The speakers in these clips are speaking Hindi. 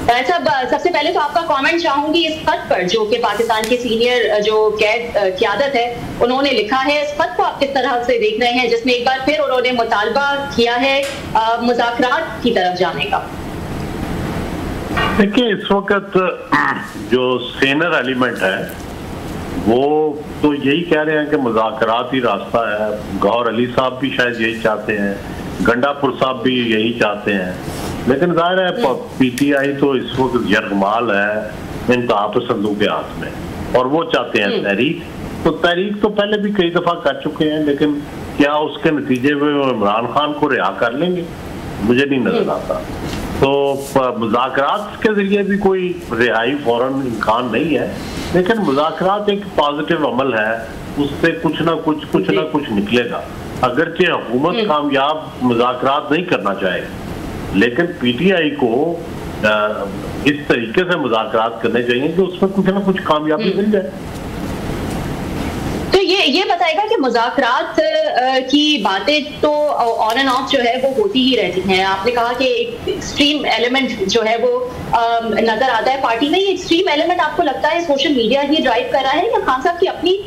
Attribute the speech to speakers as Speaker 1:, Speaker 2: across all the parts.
Speaker 1: साहब, सबसे पहले तो आपका कमेंट चाहूंगी इस खत पर जो कि पाकिस्तान के सीनियर जो क़यादत है उन्होंने लिखा है। इस खत को आप किस तरह से देख रहे हैं, जिसमें एक बार फिर उन्होंने मुतालबा किया है मुज़ाकरात की तरफ जाने का?
Speaker 2: देखिए, इस वक्त जो सीनियर एलिमेंट है वो तो यही कह रहे हैं कि मुज़ाकरात ही रास्ता है। गौहर अली साहब भी शायद यही चाहते हैं, गंडापुर साहब भी यही चाहते हैं, लेकिन जाहिर है पीटीआई तो इस वक्त यरगमाल है इंतहा पसंदों के हाथ में और वो चाहते हैं तहरीक। तो तहरीक तो पहले भी कई दफा कर चुके हैं, लेकिन क्या उसके नतीजे में इमरान खान को रिहा कर लेंगे, मुझे नहीं नजर आता। तो मुज़ाकरात के जरिए भी कोई रिहाई फौरन इम्कान नहीं है, लेकिन मुज़ाकरात एक पॉजिटिव अमल है, उससे कुछ ना कुछ निकलेगा। अगरचे हुकूमत कामयाब मुज़ाकरात नहीं करना चाहेगी, लेकिन पीटीआई को इस तरीके से मुज़ाकरात करने चाहिए कि उसमें कुछ ना कुछ कामयाबी मिल जाए।
Speaker 1: तो ये बताएगा कि मुज़ाकरात की बातें तो ऑन एंड ऑफ जो है वो होती ही रहती हैं। आपने कहा कि एक एक्सट्रीम एलिमेंट जो है वो नजर आता है पार्टी में। ये एक्सट्रीम एलिमेंट आपको लगता है सोशल मीडिया ही ड्राइव कर रहा है, या खान साहब की अपनी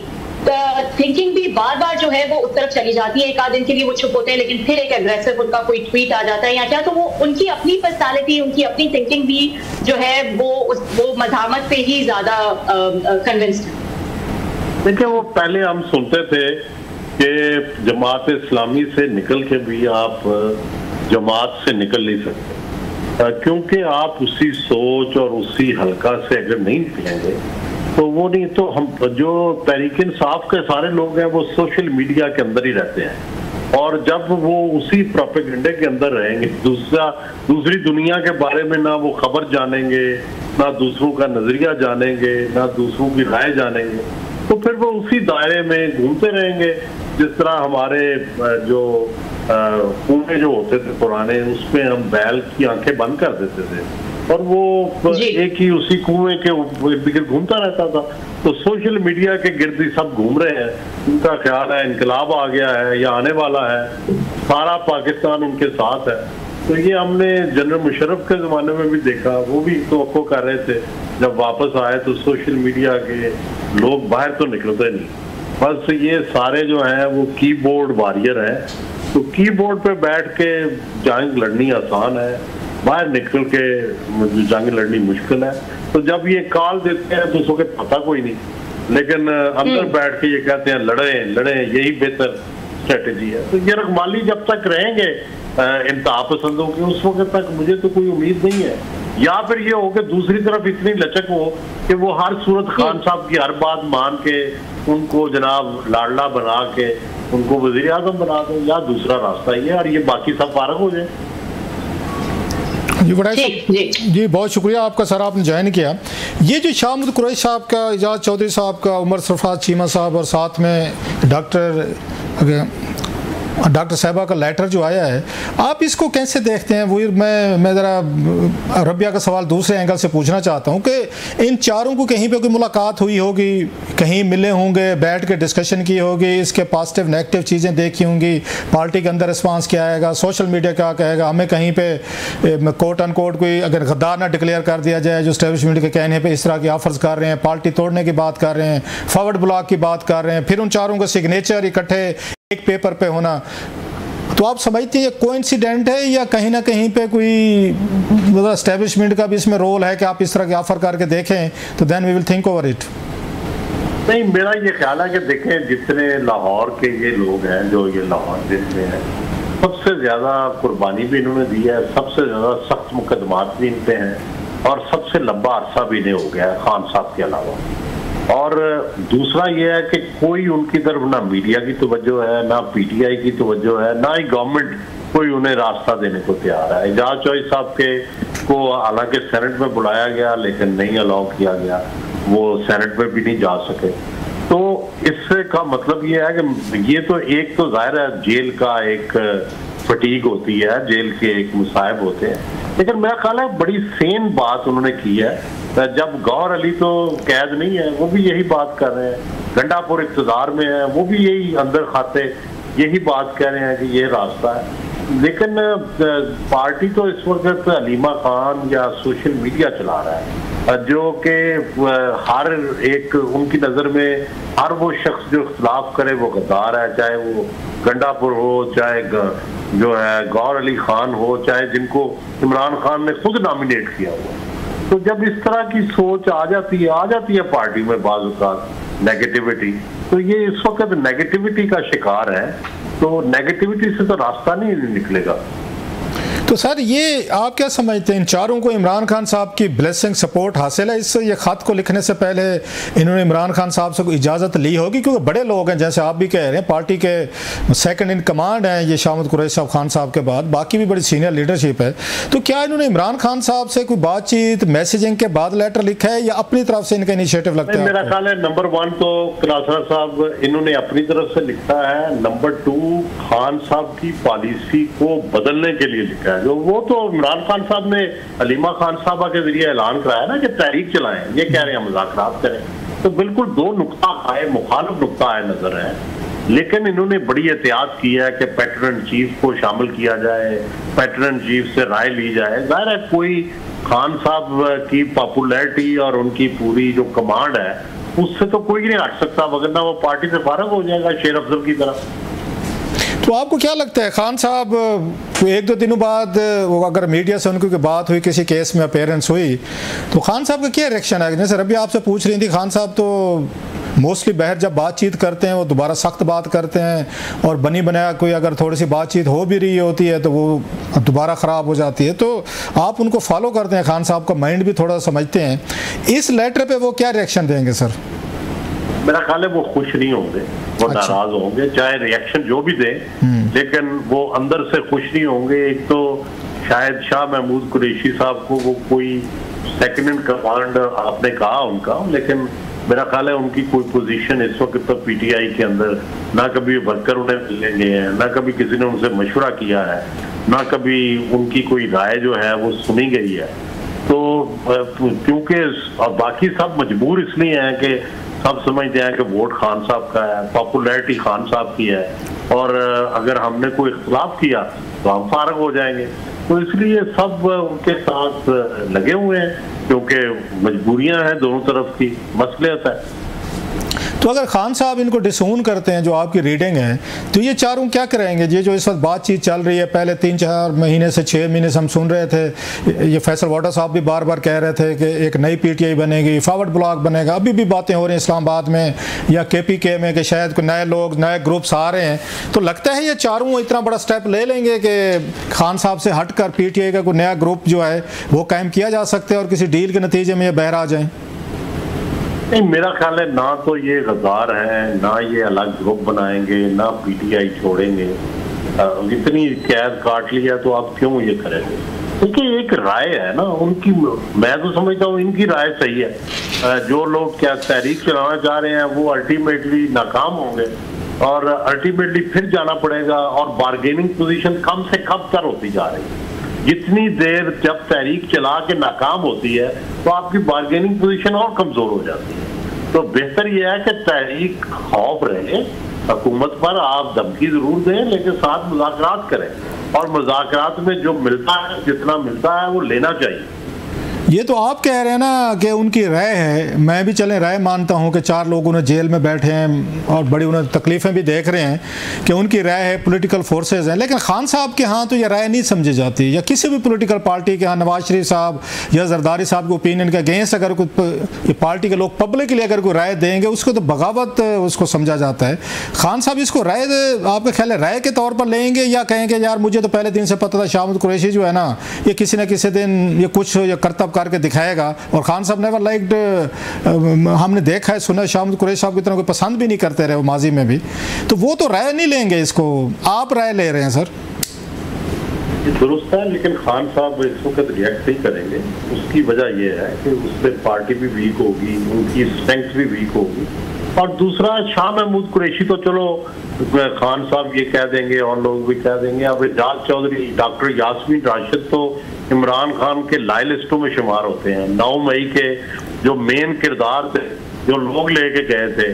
Speaker 1: थिंकिंग भी बार बार जो है वो उस तरफ चली जाती है? एक आध दिन के लिए वो चुप होते हैं, लेकिन फिर एक एग्रेसिव उनका कोई ट्वीट आ जाता है या क्या, तो वो उनकी अपनी पर्सनालिटी, उनकी अपनी थिंकिंग भी जो है वो मज़ाहमत पे ही ज्यादा कन्विंस्ड है?
Speaker 2: देखिए, वो पहले हम सुनते थे कि जमात इस्लामी से निकल के भी आप जमात से निकल नहीं सकते, क्योंकि आप उसी सोच और उसी हल्का से अगर नहीं निकलेंगे तो वो नहीं। तो हम जो तहरीक इंसाफ के सारे लोग हैं वो सोशल मीडिया के अंदर ही रहते हैं, और जब वो उसी प्रोपेगेंडे के अंदर रहेंगे, दूसरी दुनिया के बारे में ना वो खबर जानेंगे, ना दूसरों का नजरिया जानेंगे, ना दूसरों की राय जानेंगे, तो फिर वो उसी दायरे में घूमते रहेंगे। जिस तरह हमारे जो कुएं जो होते थे पुराने, उसमें हम बैल की आंखें बंद कर देते थे और वो एक ही उसी कुएं के इर्द गिर्द घूमता रहता था। तो सोशल मीडिया के गिर्द ही सब घूम रहे हैं, उनका ख्याल है इनकलाब आ गया है या आने वाला है, सारा पाकिस्तान उनके साथ है। तो ये हमने जनरल मुशर्रफ के ज़माने में भी देखा, वो भी तवक्को कर रहे थे, जब वापस आए तो सोशल मीडिया के लोग बाहर तो निकलते नहीं, बस ये सारे जो हैं वो कीबोर्ड वॉरियर हैं। तो कीबोर्ड पे बैठ के जंग लड़नी आसान है, बाहर निकल के जंग लड़नी मुश्किल है। तो जब ये कॉल देते हैं तो उसको पता कोई नहीं, लेकिन अंदर बैठ के ये कहते हैं लड़े यही बेहतर स्ट्रेटेजी है। तो ये रकमाली जब तक रहेंगे इंतहा पसंदों की, उस वक्त तक मुझे तो कोई उम्मीद नहीं है। या फिर ये हो कि दूसरी तरफ इतनी लचक हो कि वो हर सूरत खान साहब की हर बात मान के उनको जनाब लाडला बना के उनको वजीर आजम बना दो, या दूसरा रास्ता ये, और ये बाकी सब फारग हो जाए।
Speaker 3: जी बहुत शुक्रिया आपका सर, आपने ज्वाइन किया। ये जो शाह कुरैशी साहब का, एजाज चौधरी साहब का, उमर सरफराज चीमा साहब और साथ में डॉक्टर साहिबा का लेटर जो आया है, आप इसको कैसे देखते हैं? वो मैं ज़रा रबिया का सवाल दूसरे एंगल से पूछना चाहता हूँ कि इन चारों को कहीं पे कोई मुलाकात हुई होगी, कहीं मिले होंगे, बैठ के डिस्कशन की होगी, इसके पॉजिटिव नेगेटिव चीज़ें देखी होंगी, पार्टी के अंदर रिस्पांस क्या आएगा, सोशल मीडिया क्या कहेगा, हमें कहीं पे कोट अन कोट कोई अगर गद्दार ना डिक्लेयर कर दिया जाए, जो एस्टेब्लिशमेंट के कहने पर इस तरह की ऑफर्स कर रहे हैं, पार्टी तोड़ने की बात कर रहे हैं, फॉरवर्ड ब्लॉक की बात कर रहे हैं, फिर उन चारों का सिग्नेचर इकट्ठे एक पेपर पे होना, तो आप समझते हैं ये कोइंसिडेंट है या कहीं ना कहीं पे कोई मतलब एस्टेब्लिशमेंट का भी इसमें रोल है कि आप इस तरह के ऑफर करके देखें तो then we will think over it?
Speaker 2: नहीं, मेरा ये ख्याल है कि देखें, जितने लाहौर के ये लोग हैं जो ये लाहौर जितने हैं, सबसे ज़्यादा कुर्बानी भी इन्होंने दी है, सबसे ज़्यादा सख्त मुकदमात भी इन पे हैं, और सबसे लंबा अरसा भी इन्हें हो गया है खान साहब के अलावा। और दूसरा ये है कि कोई उनकी तरफ ना मीडिया की तवज्जो है, ना पीटीआई की तवज्जो है, ना ही गवर्नमेंट कोई उन्हें रास्ता देने को तैयार है। एजाज चौधरी साहब के को हालांकि सेनेट में बुलाया गया लेकिन नहीं अलाउ किया गया, वो सेनेट में भी नहीं जा सके। तो इससे का मतलब ये है कि ये तो एक तो जाहिर है जेल का एक फटीग होती है, जेल के एक मुसाहिब होते हैं, लेकिन मेरा ख्याल है बड़ी सेन बात उन्होंने की है। जब गौहर अली तो कैद नहीं है, वो भी यही बात कर रहे हैं, गंडापुर इक़्तिदार में है, वो भी यही अंदर खाते यही बात कह रहे हैं कि ये रास्ता है। लेकिन पार्टी तो इस वक्त हलीमा खान या सोशल मीडिया चला रहा है, जो कि हर एक उनकी नज़र में हर वो शख्स जो इख्तलाफ करे वो गद्दार है, चाहे वो गंडापुर हो, चाहे जो है गौर अली खान हो, चाहे जिनको इमरान खान ने खुद नॉमिनेट किया हुआ। तो जब इस तरह की सोच आ जाती है पार्टी में बाज़ औक़ात नेगेटिविटी, तो ये इस वक्त नेगेटिविटी का शिकार है, तो नेगेटिविटी से तो रास्ता नहीं निकलेगा।
Speaker 3: तो सर ये आप क्या समझते हैं, इन चारों को इमरान खान साहब की ब्लेसिंग सपोर्ट हासिल है? इससे ये ख़त को लिखने से पहले इन्होंने इमरान खान साहब से कोई इजाज़त ली होगी? क्योंकि बड़े लोग हैं, जैसे आप भी कह रहे हैं, पार्टी के सेकंड इन कमांड हैं ये शाह महमूद कुरैशी साहब खान साहब के बाद, बाकी भी बड़ी सीनियर लीडरशिप है। तो क्या इन्होंने इमरान खान साहब से कोई बातचीत मैसेजिंग के बाद लेटर लिखा है या अपनी तरफ से इनका इनिशिएटिव लगता है?
Speaker 2: मेरा ख्याल है नंबर 1 तो कलासरा साहब इन्होंने अपनी तरफ से लिखा है, नंबर 2 खान साहब की पॉलिसी को बदलने के लिए लिखा है। जो वो तो इमरान खान साहब ने हलीमा खान साहबा के जरिए ऐलान कराया ना कि तहरीक चलाएं, ये कह रहे हैं मुज़ाकरात करें, तो बिल्कुल दो नुक्ता आए, मुखालिफ नुक्ता आए नजर है। लेकिन इन्होंने बड़ी एहतियात की है कि पैटर्न चीफ को शामिल किया जाए, पैटर्न चीफ से राय ली जाए। जाहिर है कोई खान साहब की पॉपुलैरिटी और उनकी पूरी जो कमांड है उससे तो कोई नहीं हट सकता, वरना वो पार्टी से फारग हो जाएगा शेर अफजल की तरह।
Speaker 3: तो आपको क्या लगता है खान साहब 1-2 दिनों बाद अगर मीडिया से उनकी बात हुई, किसी केस में अपीयरेंस हुई, तो खान साहब का क्या रिएक्शन है? जैसे रबी आपसे पूछ रही थी, खान साहब तो मोस्टली बहर जब बातचीत करते हैं वो दोबारा सख्त बात करते हैं, और बनी बनाया कोई अगर थोड़ी सी बातचीत हो भी रही होती है तो वो दोबारा ख़राब हो जाती है। तो आप उनको फॉलो करते हैं, खान साहब का माइंड भी थोड़ा समझते हैं, इस लेटर पे वो क्या रिएक्शन देंगे सर?
Speaker 2: मेरा ख्याल है वो खुश नहीं होंगे, वो नाराज होंगे, चाहे रिएक्शन जो भी दें, लेकिन वो अंदर से खुश नहीं होंगे। एक तो शायद शाह महमूद कुरैशी साहब को वो कोई सेकंड इन कमांड आपने कहा उनका, लेकिन मेरा ख्याल है उनकी कोई पोजीशन इस वक्त तो पीटीआई के अंदर ना कभी वर्कर उन्हें मिलेंगे हैं, ना कभी किसी ने उनसे मशवरा किया है, ना कभी उनकी कोई राय जो है वो सुनी गई है। तो क्योंकि बाकी सब मजबूर इसलिए हैं कि सब समझते हैं कि वोट खान साहब का है, पॉपुलैरिटी खान साहब की है, और अगर हमने कोई इख्तलाफ किया तो हम फारग हो जाएंगे। तो इसलिए सब उनके साथ लगे हुए हैं, क्योंकि मजबूरियां हैं दोनों तरफ की, मसलियत है।
Speaker 3: तो अगर खान साहब इनको डिसोन करते हैं, जो आपकी रीडिंग है, तो ये चारों क्या करेंगे? ये जो इस वक्त बातचीत चल रही है, पहले 3-4 महीने से 6 महीने से हम सुन रहे थे, ये फैसल वाटर साहब भी बार बार कह रहे थे कि एक नई पीटीआई बनेगी, फॉरवर्ड ब्लॉक बनेगा, अभी भी बातें हो रही हैं इस्लामाबाद में या केपीके में कि शायद कोई नए लोग, नए ग्रुप्स आ रहे हैं। तो लगता है ये चारों इतना बड़ा स्टेप ले लेंगे कि खान साहब से हटकर पीटीआई का कोई नया ग्रुप जो है वो कायम किया जा सकता है और किसी डील के नतीजे में ये बहर आ जाए?
Speaker 2: नहीं, मेरा ख्याल है ना तो ये गद्दार हैं, ना ये अलग ग्रुप बनाएंगे, ना पीटीआई छोड़ेंगे। इतनी कैद काट लिया तो आप क्यों ये करेंगे? क्योंकि एक राय है ना उनकी, मैं तो समझता हूँ इनकी राय सही है। जो लोग क्या तहरीक चलाना चाह रहे हैं वो अल्टीमेटली नाकाम होंगे और अल्टीमेटली फिर जाना पड़ेगा, और बार्गेनिंग पोजीशन कम से कम तर होती जा रही है। जितनी देर जब तहरीक चला के नाकाम होती है तो आपकी बार्गेनिंग पोजीशन और कमजोर हो जाती है। तो बेहतर यह है कि तहरीक खौफ रहे, हुकूमत पर आप धमकी जरूर दें, लेकिन साथ मुज़ाकरात करें, और मुज़ाकरात में जो मिलता है, जितना मिलता है वो लेना चाहिए।
Speaker 3: ये तो आप कह रहे हैं ना कि उनकी राय है, मैं भी चलें राय मानता हूं कि 4 लोग उन्हें जेल में बैठे हैं और बड़ी उन्हें तकलीफ़ें भी देख रहे हैं कि उनकी राय है, पॉलिटिकल फोर्सेस हैं, लेकिन खान साहब के यहाँ तो ये राय नहीं समझी जाती, या किसी भी पॉलिटिकल पार्टी के यहाँ नवाज शरीफ साहब या जरदारी साहब के ओपिनियन के अगेंस्ट अगर कोई पार्टी के लोग पब्लिकली अगर कोई राय देंगे उसको तो बगावत उसको समझा जाता है। खान साहब इसको राय आपके ख्याल है राय के तौर पर लेंगे, या कहेंगे यार मुझे तो पहले दिन से पता था शाह महमूद कुरैशी जो है ना ये किसी न किसी दिन ये कुछ करतब करके दिखाएगा, और खान साहब नेवर लाइक्ड, हमने देखा है सुना शाह महमूद कुरैशी साहब की तरह कोई पसंद भी नहीं करते रहे वो माजी में भी, तो वो तो राय नहीं लेंगे, इसको आप राय ले रहे हैं सर?
Speaker 2: दुरुस्त है, लेकिन खान साहब इस वक्त रिएक्ट नहीं करेंगे। उसकी वजह यह है कि उससे पार्टी भी वीक होगी, उनकी स्ट्रेंथ भी वीक होगी, और दूसरा शाह महमूद कुरैशी तो चलो खान साहब ये कह देंगे और लोग भी कह देंगे। अब एजाज चौधरी, डॉक्टर यास्मीन राशिद तो इमरान खान के लॉयलिस्टों में शुमार होते हैं। 9 मई के जो मेन किरदार थे, जो लोग लेके गए थे,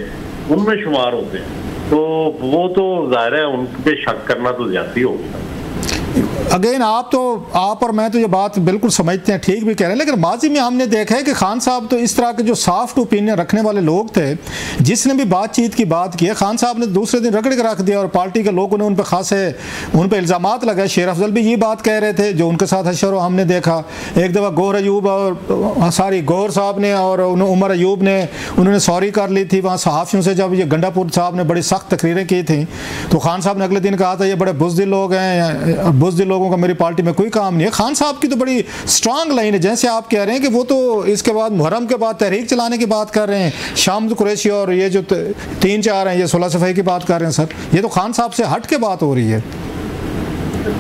Speaker 2: उनमें शुमार होते हैं। तो वो तो जाहिर है उन पे शक करना तो ज्यादा होगा।
Speaker 3: अगेन आप और मैं तो ये बात बिल्कुल समझते हैं, ठीक भी कह रहे हैं, लेकिन माजी में हमने देखा है कि खान साहब तो इस तरह के जो सॉफ्ट ओपिनियन रखने वाले लोग थे, जिसने भी बातचीत की बात की है, खान साहब ने दूसरे दिन रगड़ के रख दिया और पार्टी के लोगों ने उन पर इल्ज़ामात लगाए। शेर अफजल भी ये बात कह रहे थे जो उनके साथ हशर हमने देखा। एक दफ़ा गौहर अयूब गौहर साहब ने और उमर अयूब ने उन्होंने सॉरी कर ली थी वहाँ सहाफ़ियों से, जब ये गंडापुर साहब ने बड़ी सख्त तकरीरें की थी तो खान साहब ने अगले दिन कहा था ये बड़े बुज़दिल लोग हैं, बुज़दिल लोगों का मेरी पार्टी में कोई काम नहीं है। खान साहब की तो बड़ी स्ट्रांग लाइन है, जैसे आप कह रहे हैं कि वो तो इसके बाद मुहर्रम के बाद तहरीक चलाने की बात कर रहे हैं, शामद कुरैशी और ये जो 3-4 हैं ये 16 सफ़ाई की बात कर रहे हैं। सर ये तो खान साहब से हट के बात हो रही है।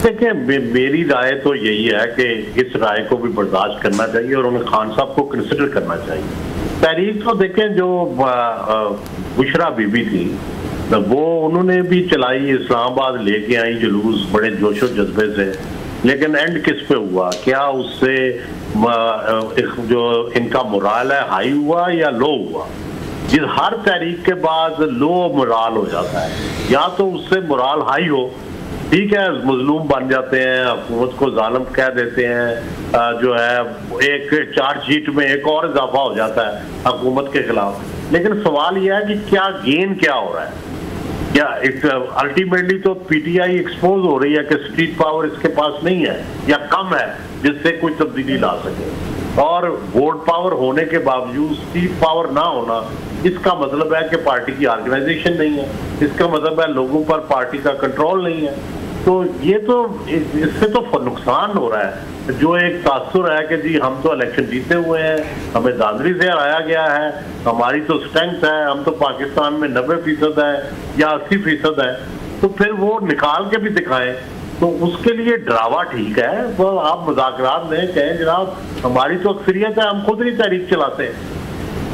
Speaker 2: देखिए मेरी राय तो यही है कि इस राय को भी बर्दाश्त करना चाहिए और उन्हें खान साहब को कंसिडर करना चाहिए। तहरीक तो देखें जो बुशरा बीबी थी वो उन्होंने भी चलाई, इस्लामाबाद लेके आई जुलूस बड़े जोशो जज्बे से, लेकिन एंड किस पे हुआ? क्या उससे जो इनका मोराल है हाई हुआ या लो हुआ? जिस हर तहरीक के बाद लो मोराल हो जाता है, या तो उससे मोराल हाई हो, ठीक है, मजलूम बन जाते हैं, हुकूमत को जालिम कह देते हैं, जो है एक चार्जशीट में एक और इजाफा हो जाता है हुकूमत के खिलाफ। लेकिन सवाल यह है कि क्या गेन क्या हो रहा है? क्या अल्टीमेटली तो पीटीआई एक्सपोज हो रही है कि स्ट्रीट पावर इसके पास नहीं है या कम है जिससे कोई तब्दीली ला सके, और वोट पावर होने के बावजूद स्ट्रीट पावर ना होना इसका मतलब है कि पार्टी की ऑर्गेनाइजेशन नहीं है, इसका मतलब है लोगों पर पार्टी का कंट्रोल नहीं है। तो ये तो इससे तो नुकसान हो रहा है। जो एक तासुर है कि जी हम तो इलेक्शन जीते हुए हैं, हमें दादरी से हराया गया है, हमारी तो स्ट्रेंथ है, हम तो पाकिस्तान में 90% है या 80% है, तो फिर वो निकाल के भी दिखाएं। तो उसके लिए डरावा ठीक है, वो आप मुज़ाकरात में कहें जनाब हमारी तो अक्सरियत है, हम खुद नहीं तहरीक चलाते हैं,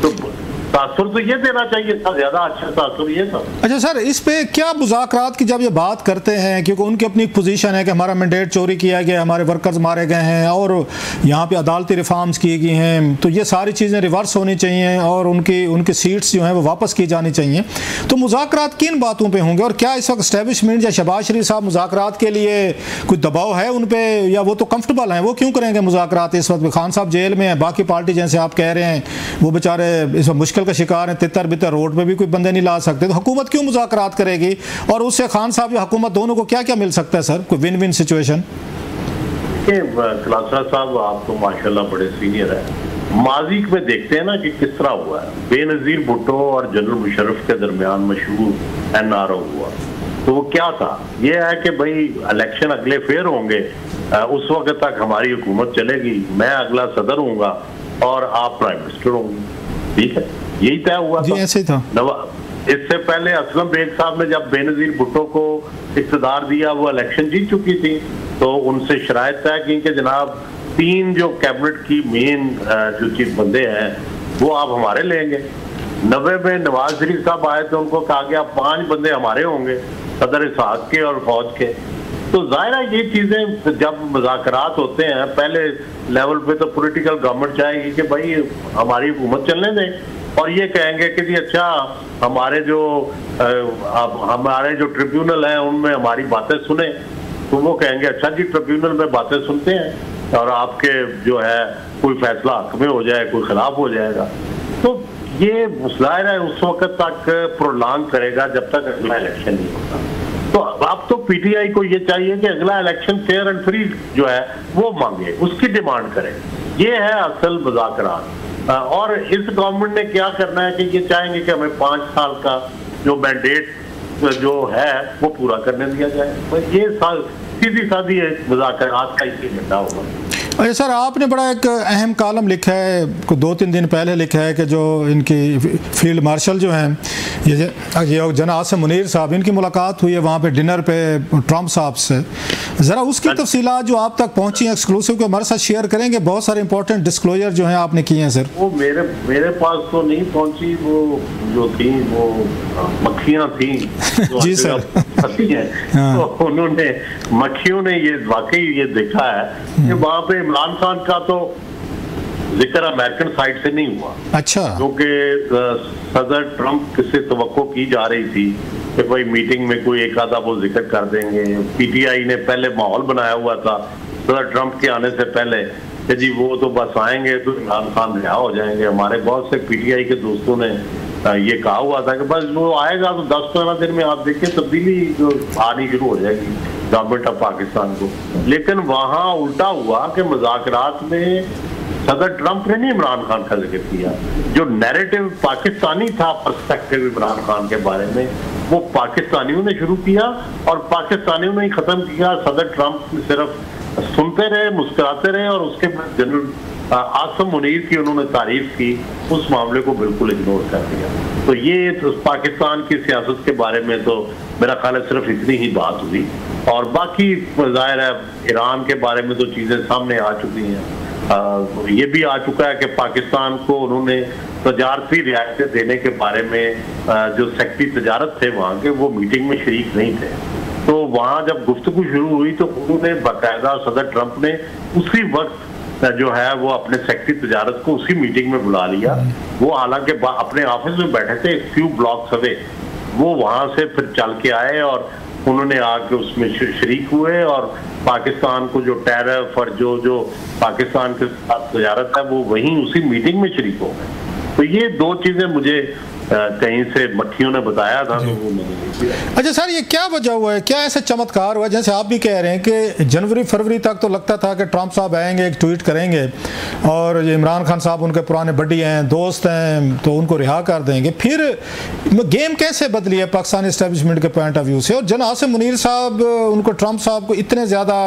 Speaker 2: तो तासुर तो ये देना चाहिए था, ज्यादा अच्छा तासुर ये था।
Speaker 3: अच्छा सर, इस पे क्या मुज़ाकरात की जब ये बात करते हैं, क्योंकि उनकी अपनी पोजीशन है कि हमारा मैंडेट चोरी किया गया, हमारे वर्कर्स मारे गए हैं और यहाँ पे अदालती रिफॉर्म्स की गई हैं, तो ये सारी चीज़ें रिवर्स होनी चाहिए और उनकी सीट्स जो हैं वो वापस की जानी चाहिए, तो मुज़ाकरात किन बातों पर होंगे? और क्या इस वक्त एस्टेब्लिशमेंट या शहबाज शरीफ साहब मुज़ाकरात के लिए कोई दबाव है उन पर, या वो तो कंफर्टेबल हैं, वो क्यों करेंगे मुज़ाकरात? इस वक्त खान साहब जेल में हैं, बाकी पार्टी जैसे आप कह रहे हैं वो बेचारे इस वक्त मुश्किल का शिकार हैं, तितर बितर रोड पे भी कोई बंदे नहीं ला सकते, तो हुकूमत क्यों मुज़ाकरात करेगी? और उससे खान साहब या हुकूमत दोनों को क्या क्या मिल सकता है सर, कोई विन विन सिचुएशन?
Speaker 2: खलासा साहब आप तो माशाल्लाह बड़े सीनियर है, माजी में देखते हैं ना कि किस तरह हुआ है। बेनज़ीर भुट्टो और जनरल मुशर्रफ के दरमियान मशहूर NRO हुआ, तो वो क्या था? ये है कि भाई इलेक्शन अगले फेयर होंगे, उस वक्त तक हमारी हुकूमत चलेगी, मैं अगला सदर हूँगा और आप प्राइम मिनिस्टर होंगे, ठीक है, यही तय हुआ था।
Speaker 3: ऐसे ही था।
Speaker 2: इससे पहले असलम बेग साहब ने जब बेनज़ीर भुट्टो को इक़्तिदार दिया, वो इलेक्शन जीत चुकी थी, तो उनसे शराइत तय की कि जनाब 3 जो कैबिनेट की मेन जो चीज बंदे हैं वो आप हमारे लेंगे। 90 में नवाज शरीफ साहब आए तो उनको कहा गया 5 बंदे हमारे होंगे, सदर इसाक के और फौज के। तो जाहिर है ये चीजें जब मुज़ाकरात होते हैं पहले लेवल पे तो पॉलिटिकल गवर्नमेंट चाहेगी कि भाई हमारी हुकूमत चलने दें, और ये कहेंगे कि जी अच्छा हमारे जो ट्रिब्यूनल हैं उनमें हमारी बातें सुने, तो वो कहेंगे अच्छा जी ट्रिब्यूनल में बातें सुनते हैं और आपके जो है कोई फैसला हक में हो जाए, कोई खिलाफ हो जाएगा। तो ये जाहिर है उस वक्त तक प्रोलॉन्ग करेगा जब तक अगला इलेक्शन नहीं होता। तो अब तो पीटीआई को ये चाहिए कि अगला इलेक्शन फेयर एंड फ्री जो है वो मांगे, उसकी डिमांड करे। ये है असल मुज़ाकरात। और इस गवर्नमेंट ने क्या करना है कि ये चाहेंगे कि हमें 5 साल का जो मैंडेट जो है वो पूरा करने दिया जाए। तो ये सीधी सादी मुज़ाकरात का ही एजेंडा होगा।
Speaker 3: अच्छा सर, आपने बड़ा एक अहम कॉलम लिखा है, 2-3 दिन पहले लिखा है कि जो इनकी फील्ड मार्शल जो हैं ये जना आसिम मुनीर साहब, इनकी मुलाकात हुई है वहाँ पे डिनर पे ट्रंप साहब से। ज़रा उसकी तफसीलात जो आप तक पहुँची हैं एक्सक्लूसिव को हमारे साथ शेयर करेंगे? बहुत सारे इंपॉर्टेंट डिस्क्लोजर जो हैं आपने किए हैं सर।
Speaker 2: वो मेरे पास तो नहीं पहुँची, वो जो थी वो मक्खियाँ थी
Speaker 3: जी सर
Speaker 2: तो उन्होंने मक्खियों ने ये वाकई ये देखा है कि वहाँ पे इमरान खान का तो जिक्र अमेरिकन साइड से नहीं हुआ।
Speaker 3: अच्छा।
Speaker 2: क्योंकि सदर ट्रंप से तवक्को की जा रही थी कि भाई मीटिंग में कोई एक आधा वो जिक्र कर देंगे। पीटीआई ने पहले माहौल बनाया हुआ था सदर ट्रंप के आने से पहले कि जी वो तो बस आएंगे तो इमरान खान रिहा हो जाएंगे। हमारे बहुत से पीटीआई के दोस्तों ने ये कहा हुआ था कि बस वो आएगा तो 10-15 दिन में आप देखिए तब्दीली जो आनी शुरू हो जाएगी गवर्नमेंट ऑफ पाकिस्तान को। लेकिन वहाँ उल्टा हुआ कि मुज़ाकरात में सदर ट्रंप ने नहीं इमरान खान का जिक्र किया। जो नैरेटिव पाकिस्तानी था पर्सपेक्टिव इमरान खान के बारे में वो पाकिस्तानियों ने शुरू किया और पाकिस्तानियों ने ही खत्म किया। सदर ट्रंप सिर्फ सुनते रहे, मुस्कुराते रहे और उसके बाद जनरल आसिम मुनीर की उन्होंने तारीफ की, उस मामले को बिल्कुल इग्नोर कर दिया। तो ये तो पाकिस्तान की सियासत के बारे में तो मेरा ख्याल है सिर्फ इतनी ही बात हुई और बाकी जाहिर है ईरान के बारे में तो चीज़ें सामने आ चुकी हैं। ये भी आ चुका है कि पाकिस्तान को उन्होंने तजारती रियायतें देने के बारे में जो सेक्रेटरी तजारत थे वहाँ के वो मीटिंग में शरीक नहीं थे। तो वहाँ जब गुफ्तगू शुरू हुई तो उन्होंने बाकायदा सदर ट्रंप ने उसी वक्त जो है वो अपने सेक्रेटरी तजारत को उसी मीटिंग में बुला लिया। वो हालांकि अपने ऑफिस में बैठे थे एक फ्यू ब्लॉक्स अवे, वो वहाँ से फिर चल के आए और उन्होंने आके उसमें शरीक हुए और पाकिस्तान को जो टैरिफ और जो पाकिस्तान के साथ तजारत है वो वहीं उसी मीटिंग में शरीक हो गए। तो ये दो चीज़ें मुझे कहीं से मक्खियों ने बताया था तो वो मैंने।
Speaker 3: अच्छा सर, ये क्या वजह हुआ है, क्या ऐसा चमत्कार हुआ? जैसे आप भी कह रहे हैं कि जनवरी फरवरी तक तो लगता था कि ट्रंप साहब आएंगे, एक ट्वीट करेंगे और इमरान खान साहब उनके पुराने बड्डी हैं, दोस्त हैं, तो उनको रिहा कर देंगे। फिर गेम कैसे बदली है पाकिस्तानी इस्टेब्लिशमेंट के पॉइंट ऑफ व्यू से? और जन आसिम मुनीर साहब उनको ट्रंप साहब को इतने ज़्यादा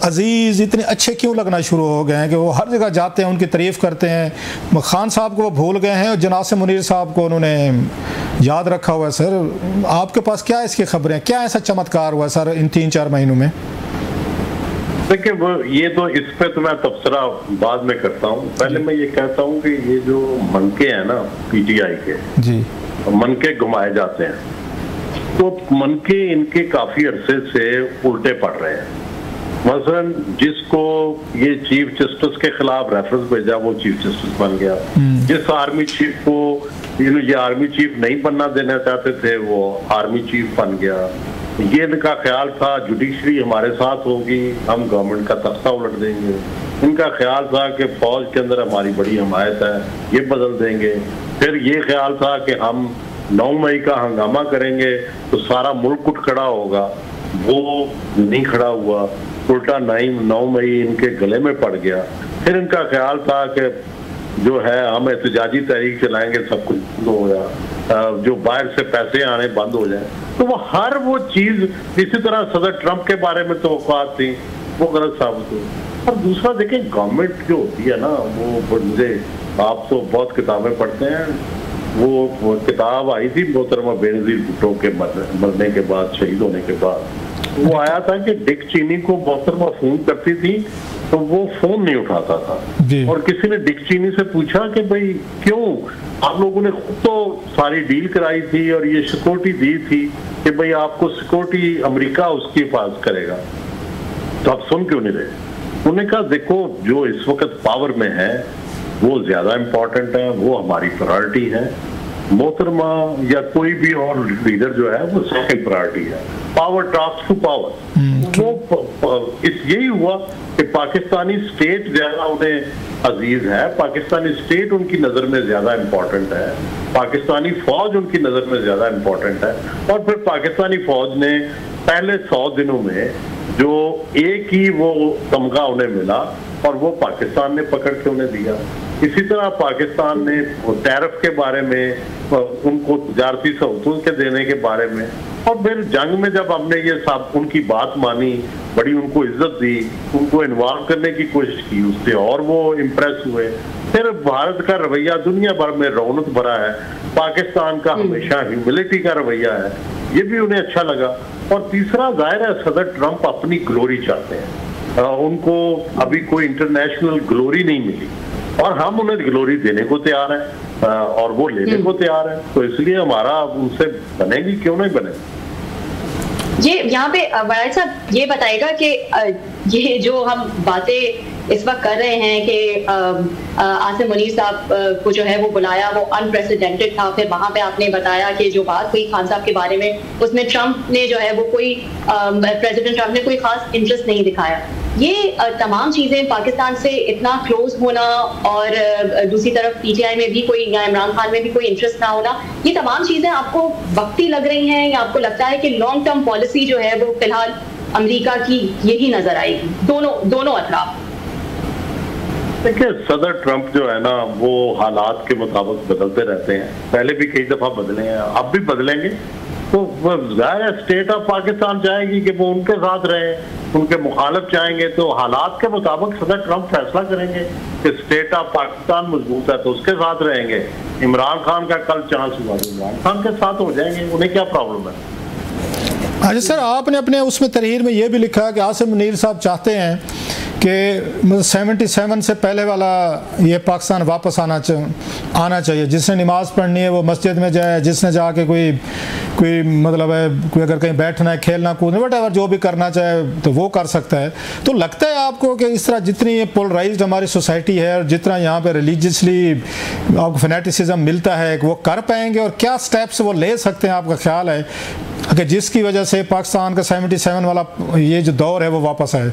Speaker 3: अजीज़, इतने अच्छे क्यों लगना शुरू हो गए हैं कि वो हर जगह जाते हैं, उनकी तारीफ़ करते हैं। खान साहब को वो भूल गए हैं और जन आसिम मुनीर साहब को उन्होंने याद रखा हुआ है। सर आपके पास क्या इसकी खबरें, क्या ऐसा चमत्कार हुआ सर इन 3-4 महीनों में?
Speaker 2: देखिए वो ये तो इस पे तो मैं तबसरा बाद में करता हूँ। पहले मैं ये कहता हूँ कि ये जो मनके हैं ना पीटीआई के जी, मनके घुमाए जाते हैं तो मनके इनके काफी अरसे से उल्टे पड़ रहे हैं। मसलन जिसको ये चीफ जस्टिस के खिलाफ रेफरेंस भेजा वो चीफ जस्टिस बन गया। जिस आर्मी चीफ को ये आर्मी चीफ नहीं बनना देना चाहते थे वो आर्मी चीफ बन गया। ये इनका ख्याल था जुडिशरी हमारे साथ होगी, हम गवर्नमेंट का तख्ता उलट देंगे। इनका ख्याल था कि फौज के अंदर हमारी बड़ी हमायत है, ये बदल देंगे। फिर ये ख्याल था कि हम 9 मई का हंगामा करेंगे तो सारा मुल्क उठ खड़ा होगा, वो नहीं खड़ा हुआ, उल्टा 9 मई इनके गले में पड़ गया। फिर इनका ख्याल था कि जो है हम एहतजाजी तहरीक चलाएंगे सब कुछ बंद हो गया, जो बाहर से पैसे आने बंद हो जाए। तो वो हर वो चीज इसी तरह सदर ट्रंप के बारे में तवक्कुआत थी वो गलत साबित हुई। और दूसरा देखें गवर्नमेंट जो होती है ना वो मुझे, आप तो बहुत किताबें पढ़ते हैं, वो किताब आई थी मोहतरमा बेनज़ीर भुट्टो के मरने के बाद, शहीद होने के बाद, वो आया था कि डिक चीनी को मोहतरमा फोन करती थी तो वो फोन नहीं उठाता था और किसी ने डिक चीनी से पूछा कि भाई क्यों, आप लोगों ने खुद तो सारी डील कराई थी और ये सिक्योरिटी दी थी कि भाई आपको सिक्योरिटी अमेरिका उसकी हिफाजत करेगा, तो आप सुन क्यों नहीं रहे? उन्होंने कहा देखो जो इस वक्त पावर में है वो ज्यादा इम्पोर्टेंट है, वो हमारी प्रायोरिटी है। मोहतरमा या कोई भी और लीडर जो है वो सेकंड प्रायोरिटी है। Power talks to power. वो यही हुआ कि पाकिस्तानी स्टेट ज्यादा उन्हें अजीज है, पाकिस्तानी स्टेट उनकी नजर में ज्यादा इम्पोर्टेंट है, पाकिस्तानी फौज उनकी नजर में ज्यादा इम्पोर्टेंट है। और फिर पाकिस्तानी फौज ने पहले 100 दिनों में जो एक ही वो तमगा उन्हें मिला और वो पाकिस्तान ने पकड़ के उन्हें दिया। इसी तरह पाकिस्तान ने टैरिफ के बारे में, उनको तजारती सहूलतों के देने के बारे में, और फिर जंग में जब हमने ये सब उनकी बात मानी, बड़ी उनको इज्जत दी, उनको इन्वॉल्व करने की कोशिश की, उससे और वो इम्प्रेस हुए। फिर भारत का रवैया दुनिया भर में रौनक भरा है, पाकिस्तान का हमेशा ह्यूमिलिटी का रवैया है, ये भी उन्हें अच्छा लगा। और तीसरा जाहिर है सदर ट्रंप अपनी ग्लोरी चाहते हैं, उनको अभी कोई इंटरनेशनल ग्लोरी नहीं मिली और हम उन्हें ग्लोरी देने को तैयार हैं और वो लेने को तैयार है, तो इसलिए हमारा उनसे बनेगी क्यों नहीं बनेगी।
Speaker 1: ये यहाँ पे वायद साहब ये बताएगा कि ये जो हम बातें इस वक्त कर रहे हैं कि आसिम मुनीर साहब को जो है वो बुलाया, वो अनप्रेसिडेंटेड था। फिर वहां पे आपने बताया कि जो बात हुई खान साहब के बारे में, उसमें ट्रंप ने जो है वो कोई प्रेसिडेंट ट्रंप ने कोई खास इंटरेस्ट नहीं दिखाया। ये तमाम चीजें पाकिस्तान से इतना क्लोज होना और दूसरी तरफ पीटीआई में भी कोई या इमरान खान में भी कोई इंटरेस्ट ना होना, ये तमाम चीजें आपको वक्ती लग रही हैं या आपको लगता है कि लॉन्ग टर्म पॉलिसी जो है वो फिलहाल अमेरिका की यही नजर आएगी दोनों अतराफ?
Speaker 2: देखिए, सदर ट्रंप जो है ना वो हालात के मुताबिक बदलते रहते हैं, पहले भी कई दफा बदले हैं, अब भी बदलेंगे। तो जाहिर है स्टेट ऑफ पाकिस्तान चाहेगी कि वो उनके साथ रहे, उनके मुखालिफ चाहेंगे तो हालात के मुताबिक सदर ट्रंप फैसला करेंगे कि स्टेट ऑफ पाकिस्तान मजबूत है तो उसके साथ रहेंगे। इमरान खान का कल चांस हुआ तो इमरान खान के साथ हो जाएंगे, उन्हें क्या प्रॉब्लम है।
Speaker 3: अच्छा सर, आपने अपने उसमें तहरीर में ये भी लिखा कि आसिम मुनीर साहब चाहते हैं कि 77 से पहले वाला ये पाकिस्तान वापस आना चाहिए। जिसने नमाज़ पढ़नी है वो मस्जिद में जाए, जिसने जाके कोई मतलब है कोई अगर कहीं बैठना है, खेलना कूदना, वट जो भी करना चाहे तो वो कर सकता है। तो लगता है आपको कि इस तरह जितनी पोलराइज्ड हमारी सोसाइटी है और जितना यहाँ पे रिलीजियसली आपको फैनेटिसिज्म मिलता है वो कर पाएंगे, और क्या स्टेप्स वो ले सकते हैं आपका ख्याल है कि जिसकी वजह से पाकिस्तान का 77 वाला ये जो दौर है वो वापस आए?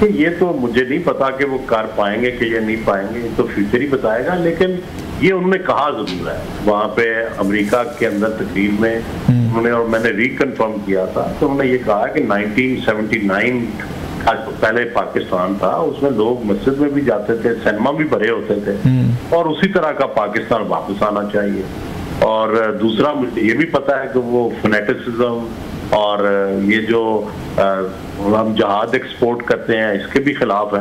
Speaker 2: कि ये तो मुझे नहीं पता कि वो कर पाएंगे कि ये नहीं पाएंगे, तो फ्यूचर ही बताएगा। लेकिन ये उन्होंने कहा जरूर है वहाँ पे अमेरिका के अंदर तकरीर में उन्होंने, और मैंने रिकन्फर्म किया था, तो उन्होंने ये कहा कि 1979 का जो पहले पाकिस्तान था उसमें लोग मस्जिद में भी जाते थे, सिनेमा भी भरे होते थे, और उसी तरह का पाकिस्तान वापस आना चाहिए। और दूसरा मुझे ये भी पता है कि वो फनेटिसिज्म और ये जो हम जहाज एक्सपोर्ट करते हैं इसके भी खिलाफ है।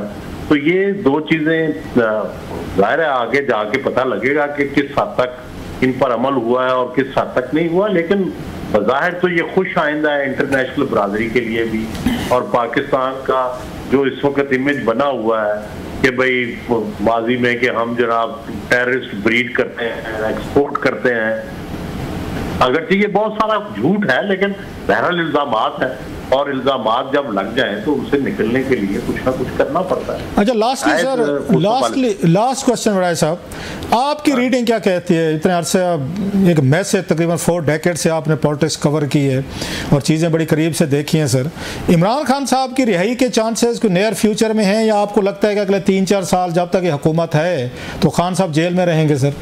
Speaker 2: तो ये दो चीजें जाहिर है आगे जाके पता लगेगा कि किस हद तक इन पर अमल हुआ है और किस हद तक नहीं हुआ। लेकिन बज़ाहिर तो ये खुश आइंदा है इंटरनेशनल बरादरी के लिए भी, और पाकिस्तान का जो इस वक्त इमेज बना हुआ है कि भाई माजी में कि हम जनाब टेररिस्ट ब्रीड करते हैं, एक्सपोर्ट करते हैं, अगर ये बहुत सारा झूठ है लेकिन बहरहाल इल्जामात है, और इल्जामात जब लग जाए तो उनसे निकलने के लिए कुछ ना कुछ करना पड़ता है।
Speaker 3: अच्छा, लास्ट क्वेश्चन बड़ा साहब, आपकी रीडिंग क्या कहती है? इतने अरसे एक मैसेज तकरीबन 4 डेकेड से आपने पॉलिटिक्स कवर की है और चीज़ें बड़ी करीब से देखी हैं सर। इमरान खान साहब की रिहाई के चांसेस को नियर फ्यूचर में हैं, या आपको लगता है कि अगले 3-4 साल जब तक ये हुकूमत है तो खान साहब जेल में रहेंगे सर?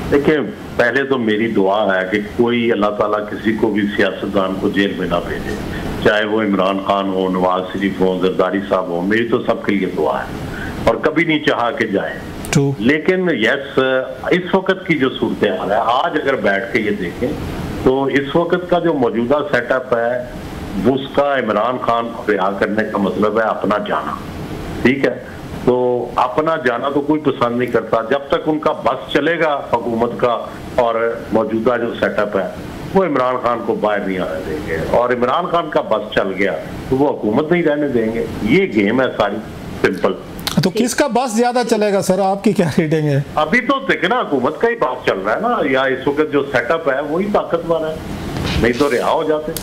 Speaker 2: देखिए, पहले तो मेरी दुआ है कि कोई अल्लाह ताला किसी को भी सियासतदान को जेल में ना भेजे, चाहे वो इमरान खान हो, नवाज शरीफ हो, जरदारी साहब हो। मेरी तो सबके लिए दुआ है और कभी नहीं चाहा कि जाए। लेकिन यस, इस वक्त की जो सूरत हाल है, आज अगर बैठ के ये देखें तो इस वक्त का जो मौजूदा सेटअप है उसका इमरान खान को रिहा करने का मतलब है अपना जाना। ठीक है, तो अपना जाना तो कोई पसंद नहीं करता। जब तक उनका बस चलेगा हुकूमत का और मौजूदा जो सेटअप है वो इमरान खान को बाहर नहीं आने देंगे, और इमरान खान का बस चल गया तो वो हुकूमत नहीं रहने देंगे। ये गेम है सारी, सिंपल।
Speaker 3: तो किसका बस ज्यादा चलेगा सर, आपकी क्या रीडिंग है?
Speaker 2: अभी तो देखे ना, हुकूमत का ही बस चल रहा है ना, या इस वक्त जो सेटअप है वही ताकतवर है, नहीं तो रिहा हो जाते।